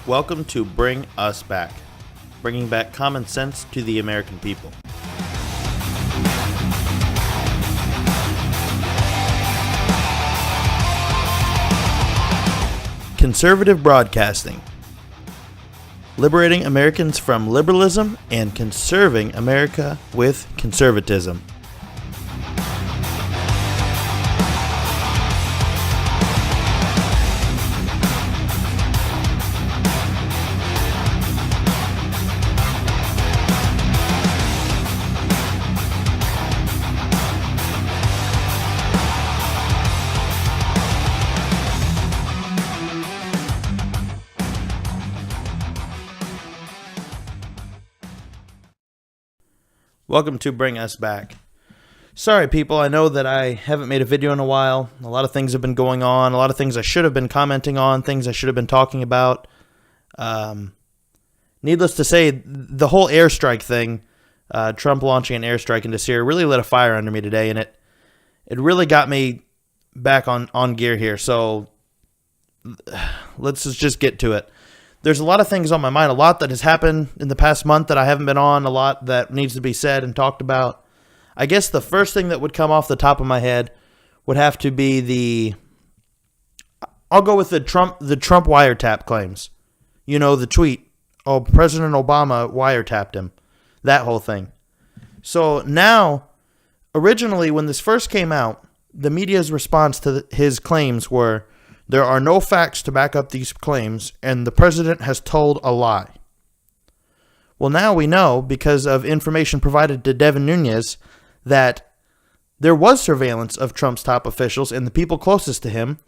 Welcome to Bring Us Back, bringing back common sense to the American people. Conservative broadcasting, liberating Americans from liberalism and conserving America with conservatism. Welcome to Bring Us Back. Sorry, people, I know that I haven't made a video in a while. A lot of things have been going on. A lot of things I should have been commenting on, things I should have been talking about. Needless to say, the whole airstrike thing, Trump launching an airstrike into Syria, really lit a fire under me today, and it really got me back on gear here. So let's just get to it. There's a lot of things on my mind, a lot that has happened in the past month that I haven't been on, a lot that needs to be said and talked about. I guess the first thing that would come off the top of my head would have to be I'll go with the Trump wiretap claims. You know, the tweet, President Obama wiretapped him, that whole thing. So now, originally when this first came out, the media's response to his claims were, there are no facts to back up these claims, and the president has told a lie. Well, now we know, because of information provided to Devin Nunes, that there was surveillance of Trump's top officials and the people closest to him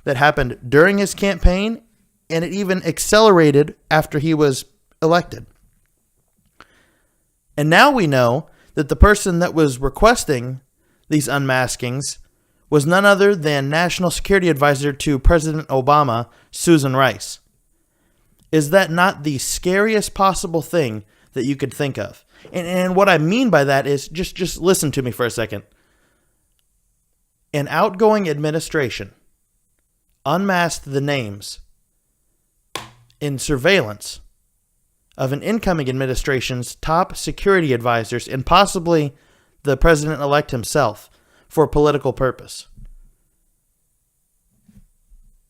that happened during his campaign, and it even accelerated after he was elected. And now we know that the person that was requesting these unmaskings was none other than National Security Advisor to President Obama, Susan Rice. Is that not the scariest possible thing that you could think of? And what I mean by that is, just listen to me for a second. An outgoing administration unmasked the names in surveillance of an incoming administration's top security advisors and possibly the president-elect himself, for political purpose.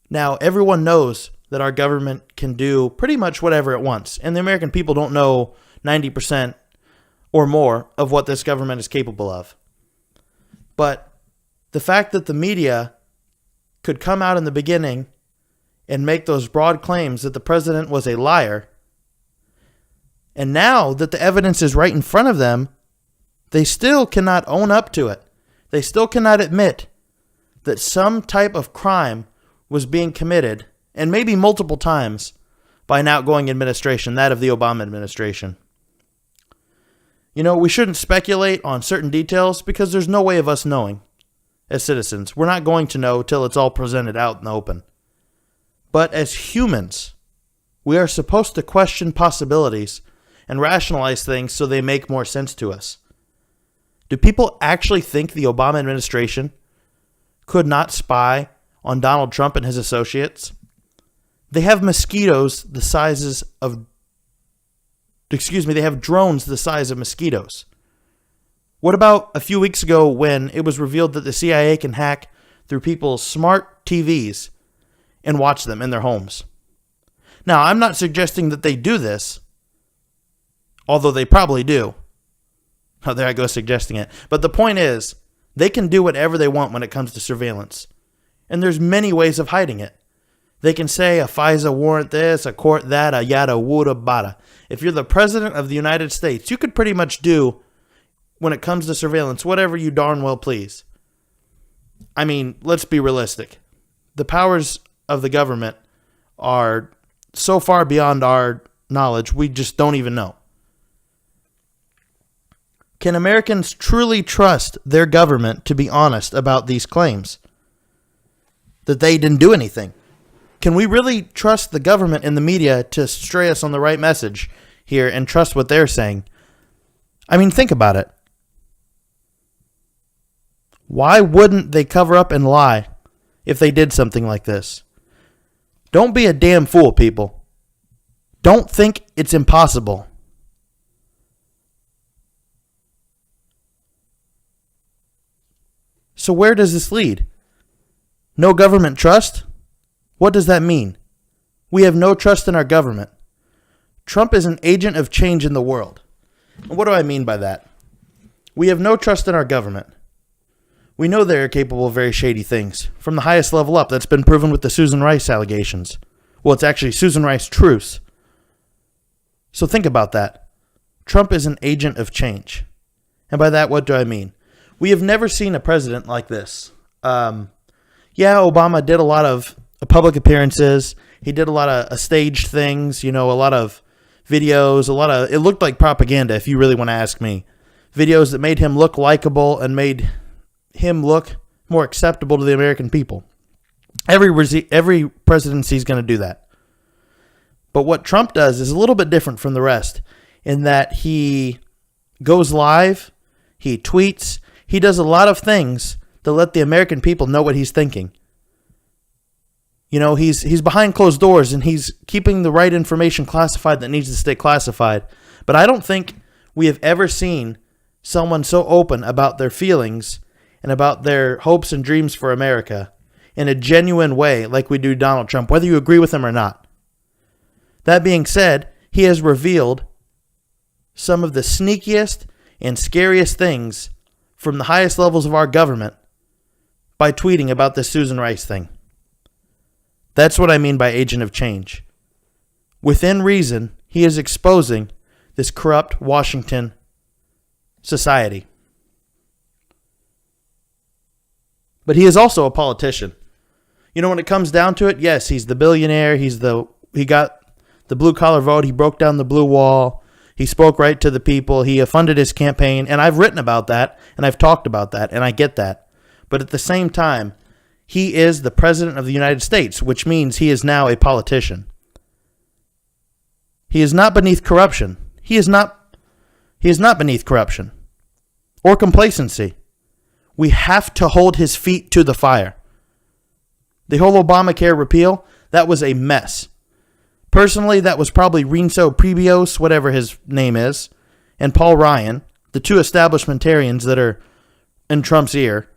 Now, everyone knows that our government can do pretty much whatever it wants, and the American people don't know 90% or more of what this government is capable of. But the fact that the media could come out in the beginning and make those broad claims that the president was a liar, and now that the evidence is right in front of them, they still cannot own up to it. They still cannot admit that some type of crime was being committed, and maybe multiple times, by an outgoing administration, that of the Obama administration. You know, we shouldn't speculate on certain details because there's no way of us knowing as citizens. We're not going to know till it's all presented out in the open. But as humans, we are supposed to question possibilities and rationalize things so they make more sense to us. Do people actually think the Obama administration could not spy on Donald Trump and his associates? They have mosquitoes the sizes of, they have drones the size of mosquitoes. What about a few weeks ago when it was revealed that the CIA can hack through people's smart TVs and watch them in their homes? Now, I'm not suggesting that they do this, although they probably do. Oh, there I go suggesting it. But the point is, they can do whatever they want when it comes to surveillance. And there's many ways of hiding it. They can say a FISA warrant this, a court that, a yada, woulda, bada. If you're the president of the United States, you could pretty much do, when it comes to surveillance, whatever you darn well please. I mean, let's be realistic. The powers of the government are so far beyond our knowledge, we just don't even know. Can Americans truly trust their government to be honest about these claims? That they didn't do anything? Can we really trust the government and the media to stray us on the right message here and trust what they're saying? I mean, think about it. Why wouldn't they cover up and lie if they did something like this? Don't be a damn fool, people. Don't think it's impossible. So where does this lead? No government trust? What does that mean? We have no trust in our government. Trump is an agent of change in the world. And what do I mean by that? We have no trust in our government. We know they are capable of very shady things, from the highest level up. That's been proven with the Susan Rice allegations. Well, it's actually Susan Rice truths. So think about that. Trump is an agent of change. And by that, what do I mean? We have never seen a president like this. Obama did a lot of public appearances. He did a lot of staged things, a lot of videos, it looked like propaganda, if you really want to ask me. Videos that made him look likable and made him look more acceptable to the American people. Every presidency is going to do that. But what Trump does is a little bit different from the rest in that he goes live, he tweets, he does a lot of things to let the American people know what he's thinking. He's behind closed doors and he's keeping the right information classified that needs to stay classified. But I don't think we have ever seen someone so open about their feelings and about their hopes and dreams for America in a genuine way like we do Donald Trump, whether you agree with him or not. That being said, he has revealed some of the sneakiest and scariest things from the highest levels of our government by tweeting about this Susan Rice thing. That's what I mean by agent of change. Within reason, he is exposing this corrupt Washington society. But he is also a politician. When it comes down to it, yes, he's the billionaire. He got the blue collar vote. He broke down the blue wall. He spoke right to the people. He funded his campaign. And I've written about that and I've talked about that and I get that. But at the same time, he is the president of the United States, which means he is now a politician. He is not beneath corruption. He is not beneath corruption or complacency. We have to hold his feet to the fire. The whole Obamacare repeal, that was a mess. Personally, that was probably Rinso Prebios, whatever his name is, and Paul Ryan, the two establishmentarians that are in Trump's ear,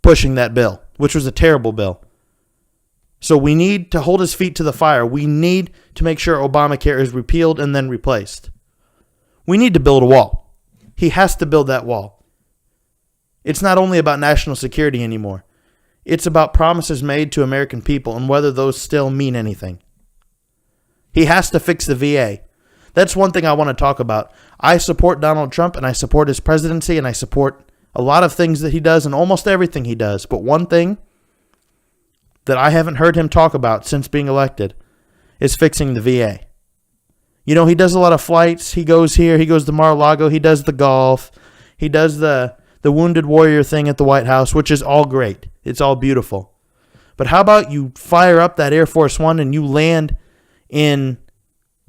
pushing that bill, which was a terrible bill. So we need to hold his feet to the fire. We need to make sure Obamacare is repealed and then replaced. We need to build a wall. He has to build that wall. It's not only about national security anymore. It's about promises made to American people and whether those still mean anything. He has to fix the VA. That's one thing I want to talk about. I support Donald Trump and I support his presidency and I support a lot of things that he does and almost everything he does. But one thing that I haven't heard him talk about since being elected is fixing the VA. He does a lot of flights. He goes here. He goes to Mar-a-Lago. He does the golf. He does the Wounded Warrior thing at the White House, which is all great. It's all beautiful. But how about you fire up that Air Force One and you land in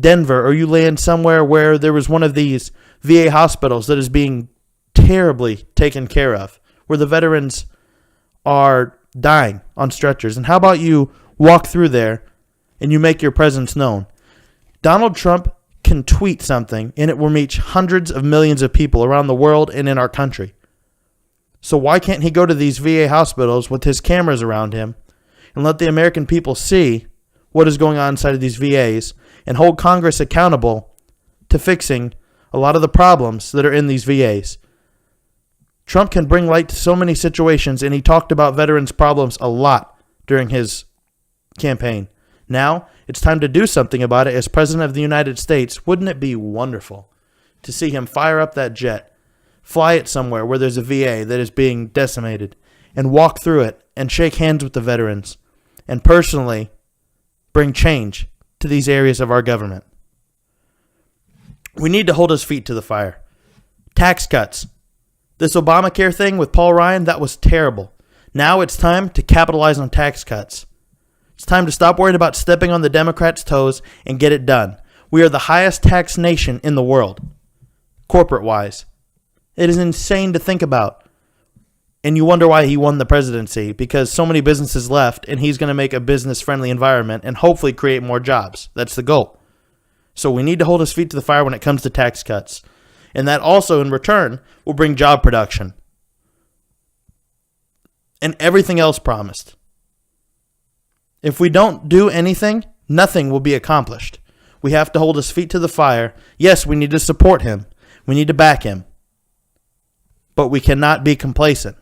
Denver or you land somewhere where there was one of these VA hospitals that is being terribly taken care of, where the veterans are dying on stretchers. And how about you walk through there and you make your presence known? Donald Trump can tweet something and it will reach hundreds of millions of people around the world and in our country. So why can't he go to these VA hospitals with his cameras around him and let the American people see what is going on inside of these VAs and hold Congress accountable to fixing a lot of the problems that are in these VAs? Trump can bring light to so many situations, and he talked about veterans' problems a lot during his campaign. Now, it's time to do something about it as President of the United States. Wouldn't it be wonderful to see him fire up that jet, fly it somewhere where there's a VA that is being decimated, and walk through it and shake hands with the veterans and personally bring change to these areas of our government? We need to hold his feet to the fire. Tax cuts. This Obamacare thing with Paul Ryan, that was terrible. Now it's time to capitalize on tax cuts. It's time to stop worrying about stepping on the Democrats' toes and get it done. We are the highest tax nation in the world, corporate-wise. It is insane to think about. And you wonder why he won the presidency, because so many businesses left, and he's going to make a business-friendly environment and hopefully create more jobs. That's the goal. So we need to hold his feet to the fire when it comes to tax cuts. And that also, in return, will bring job production. And everything else promised. If we don't do anything, nothing will be accomplished. We have to hold his feet to the fire. Yes, we need to support him. We need to back him. But we cannot be complacent.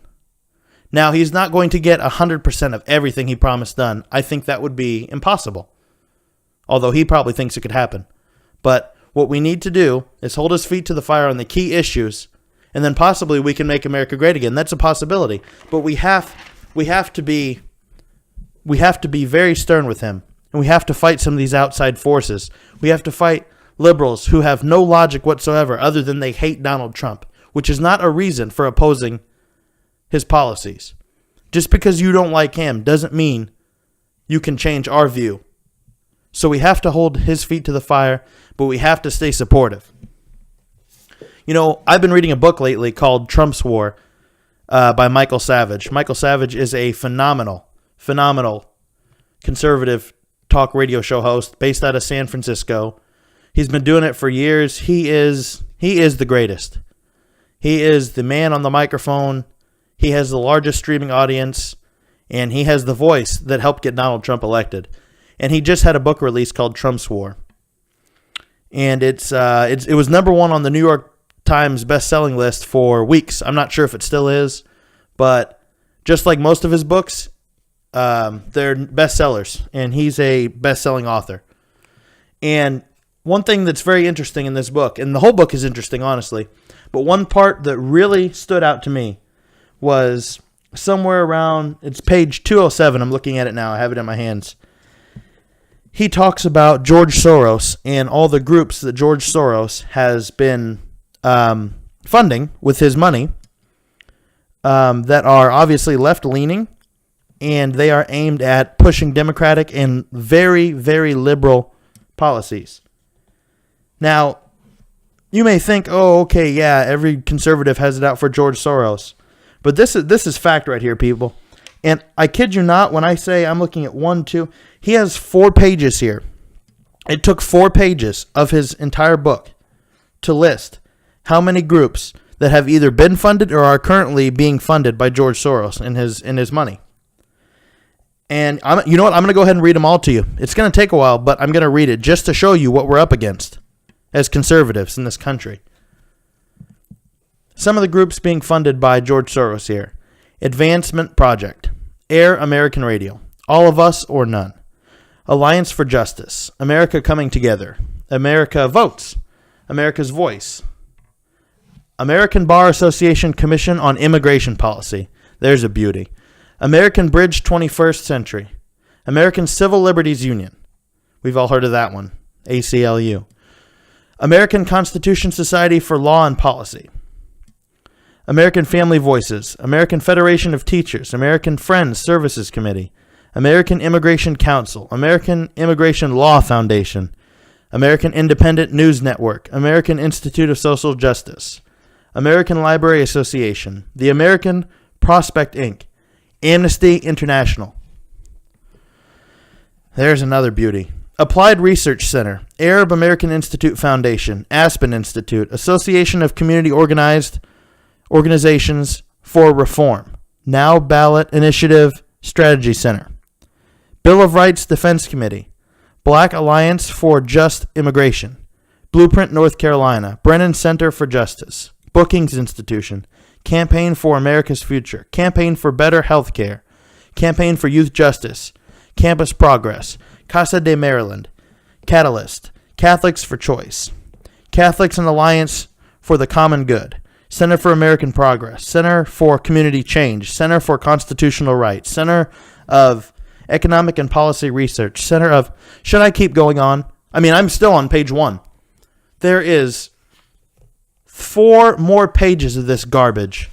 Now, he's not going to get 100% of everything he promised done. I think that would be impossible. Although he probably thinks it could happen. But what we need to do is hold his feet to the fire on the key issues, and then possibly we can make America great again. That's a possibility. But we have to be very stern with him. And we have to fight some of these outside forces. We have to fight liberals who have no logic whatsoever other than they hate Donald Trump, which is not a reason for opposing his policies. Just because you don't like him doesn't mean you can change our view. So we have to hold his feet to the fire, but we have to stay supportive. You know, I've been reading a book lately called Trump's War by Michael Savage. Michael Savage is a phenomenal conservative talk radio show host based out of San Francisco. He's been doing it for years. He is the greatest. He is the man on the microphone. He has the largest streaming audience, and he has the voice that helped get Donald Trump elected. And he just had a book release called Trump's War. And it was number one on the New York Times best-selling list for weeks. I'm not sure if it still is, but just like most of his books, they're bestsellers, and he's a best-selling author. And one thing that's very interesting in this book, and the whole book is interesting, honestly, but one part that really stood out to me was somewhere around, it's page 207. I'm looking at it now. I have it in my hands. He talks about George Soros and all the groups that George Soros has been funding with his money that are obviously left-leaning, and they are aimed at pushing democratic and very, very liberal policies. Now, you may think, oh, okay, yeah, every conservative has it out for George Soros. But this is fact right here, people. And I kid you not, when I say I'm looking at 1, 2, he has 4 pages here. It took 4 pages of his entire book to list how many groups that have either been funded or are currently being funded by George Soros and his money. And you know what? I'm going to go ahead and read them all to you. It's going to take a while, but I'm going to read it just to show you what we're up against as conservatives in this country. Some of the groups being funded by George Soros here. Advancement Project, Air American Radio, All of Us or None, Alliance for Justice, America Coming Together, America Votes, America's Voice, American Bar Association Commission on Immigration Policy. There's a beauty. American Bridge 21st Century, American Civil Liberties Union. We've all heard of that one, ACLU. American Constitution Society for Law and Policy. American Family Voices, American Federation of Teachers, American Friends Services Committee, American Immigration Council, American Immigration Law Foundation, American Independent News Network, American Institute of Social Justice, American Library Association, the American Prospect Inc., Amnesty International. There's another beauty. Applied Research Center, Arab American Institute Foundation, Aspen Institute, Association of Community Organizations for Reform, Now Ballot Initiative Strategy Center, Bill of Rights Defense Committee, Black Alliance for Just Immigration, Blueprint North Carolina, Brennan Center for Justice, Brookings Institution, Campaign for America's Future, Campaign for Better Health Care, Campaign for Youth Justice, Campus Progress, Casa de Maryland, Catalyst, Catholics for Choice, Catholics and Alliance for the Common Good, Center for American Progress, Center for Community Change, Center for Constitutional Rights, Center of Economic and Policy Research, Center of... Should I keep going on? I mean, I'm still on page 1. There is 4 more pages of this garbage.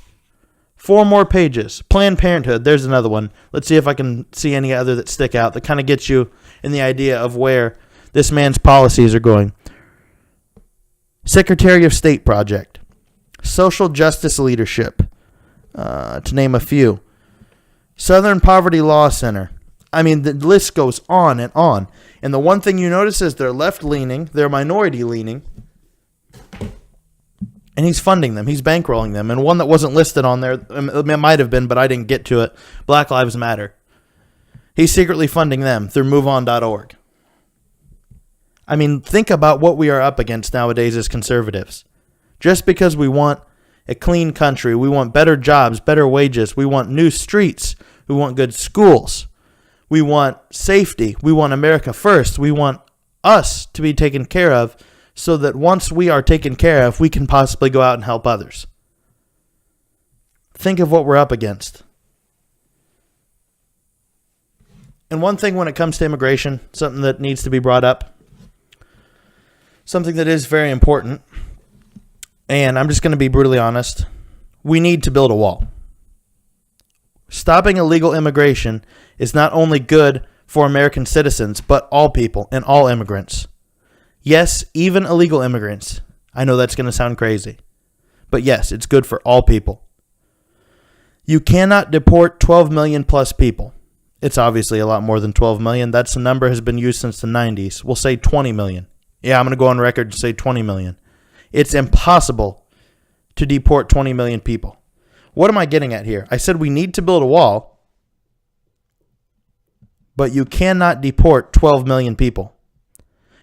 4 more pages. Planned Parenthood, there's another one. Let's see if I can see any other that stick out that kind of gets you in the idea of where this man's policies are going. Secretary of State Project. Social Justice Leadership, to name a few. Southern Poverty Law Center. I mean, the list goes on. And And the one thing you notice is they're left-leaning, they're minority-leaning, and he's funding them. He's bankrolling them. And one that wasn't listed on there, it might have been, but I didn't get to it, Black Lives Matter. He's secretly funding them through MoveOn.org. I mean, think about what we are up against nowadays as conservatives. Just because we want a clean country, we want better jobs, better wages, we want new streets, we want good schools, we want safety, we want America first, we want us to be taken care of so that once we are taken care of, we can possibly go out and help others. Think of what we're up against. And one thing when it comes to immigration, something that needs to be brought up, something that is very important, and I'm just going to be brutally honest, we need to build a wall. Stopping illegal immigration is not only good for American citizens, but all people and all immigrants. Yes, even illegal immigrants. I know that's going to sound crazy, but yes, it's good for all people. You cannot deport 12 million plus people. It's obviously a lot more than 12 million. That's the number has been used since the 90s. We'll say 20 million. Yeah, I'm going to go on record to say 20 million. It's impossible to deport 20 million people. What am I getting at here? I said we need to build a wall, but you cannot deport 12 million people.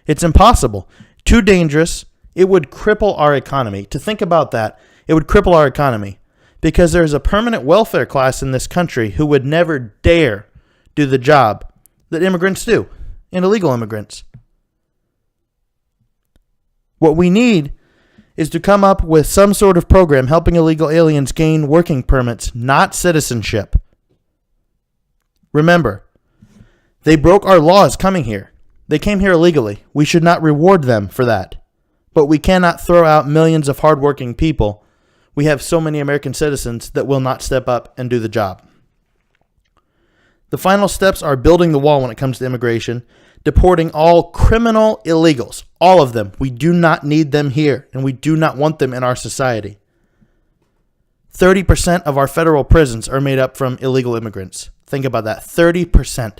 It's impossible. Too dangerous. It would cripple our economy. To think about that, it would cripple our economy because there's a permanent welfare class in this country who would never dare do the job that immigrants do, and illegal immigrants. What we need is to come up with some sort of program helping illegal aliens gain working permits, not citizenship. Remember, they broke our laws coming here. They came here illegally. We should not reward them for that. But we cannot throw out millions of hardworking people. We have so many American citizens that will not step up and do the job. The final steps are building the wall when it comes to immigration, deporting all criminal illegals, all of them. We do not need them here, and we do not want them in our society. 30% of our federal prisons are made up from illegal immigrants. Think about that, 30%.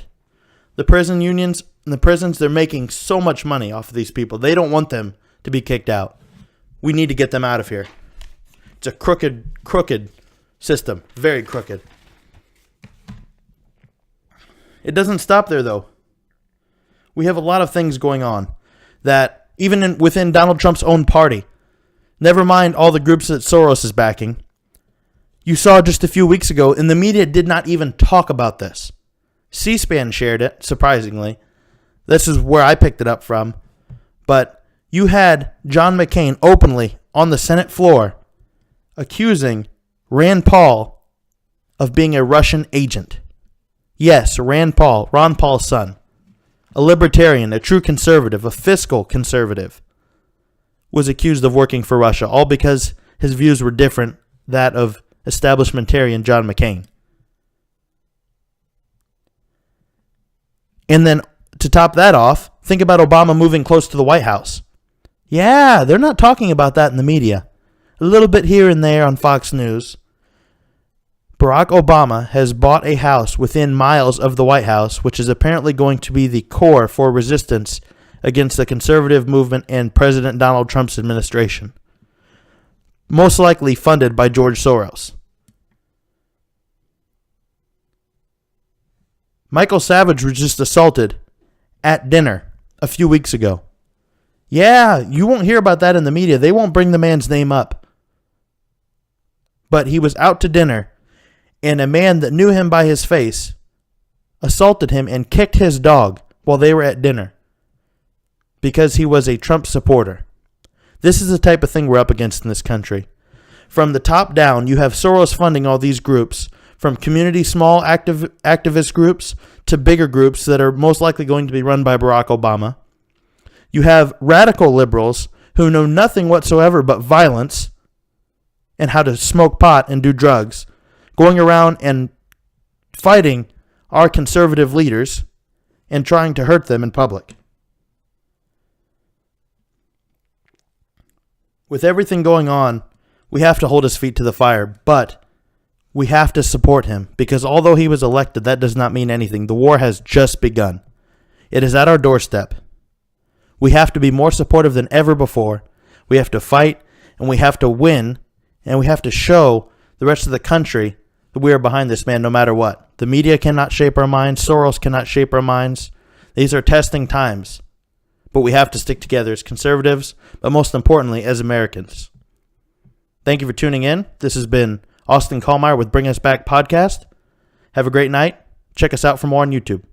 The prison unions and the prisons, they're making so much money off of these people. They don't want them to be kicked out. We need to get them out of here. It's a crooked system, very crooked. It doesn't stop there, though. We have a lot of things going on that even within Donald Trump's own party, never mind all the groups that Soros is backing, you saw just a few weeks ago, and the media did not even talk about this. C-SPAN shared it, surprisingly. This is where I picked it up from. But you had John McCain openly on the Senate floor accusing Rand Paul of being a Russian agent. Yes, Rand Paul, Ron Paul's son, a libertarian, a true conservative, a fiscal conservative, was accused of working for Russia, all because his views were different that of establishmentarian John McCain. And then to top that off, think about Obama moving close to the White House. Yeah, they're not talking about that in the media. A little bit here and there on Fox News. Barack Obama has bought a house within miles of the White House, which is apparently going to be the core for resistance against the conservative movement and President Donald Trump's administration. Most likely funded by George Soros. Michael Savage was just assaulted at dinner a few weeks ago. Yeah, you won't hear about that in the media. They won't bring the man's name up. But he was out to dinner, and a man that knew him by his face assaulted him and kicked his dog while they were at dinner because he was a Trump supporter. This is the type of thing we're up against in this country. From the top down, you have Soros funding all these groups, from community small activist groups to bigger groups that are most likely going to be run by Barack Obama. You have radical liberals who know nothing whatsoever but violence and how to smoke pot and do drugs, going around and fighting our conservative leaders and trying to hurt them in public. With everything going on, we have to hold his feet to the fire, but we have to support him because although he was elected, that does not mean anything. The war has just begun. It is at our doorstep. We have to be more supportive than ever before. We have to fight, and we have to win, and we have to show the rest of the country that we are behind this man no matter what. The media cannot shape our minds. Soros cannot shape our minds. These are testing times. But we have to stick together as conservatives, but most importantly, as Americans. Thank you for tuning in. This has been Austin Kallmeyer with Bring Us Back Podcast. Have a great night. Check us out for more on YouTube.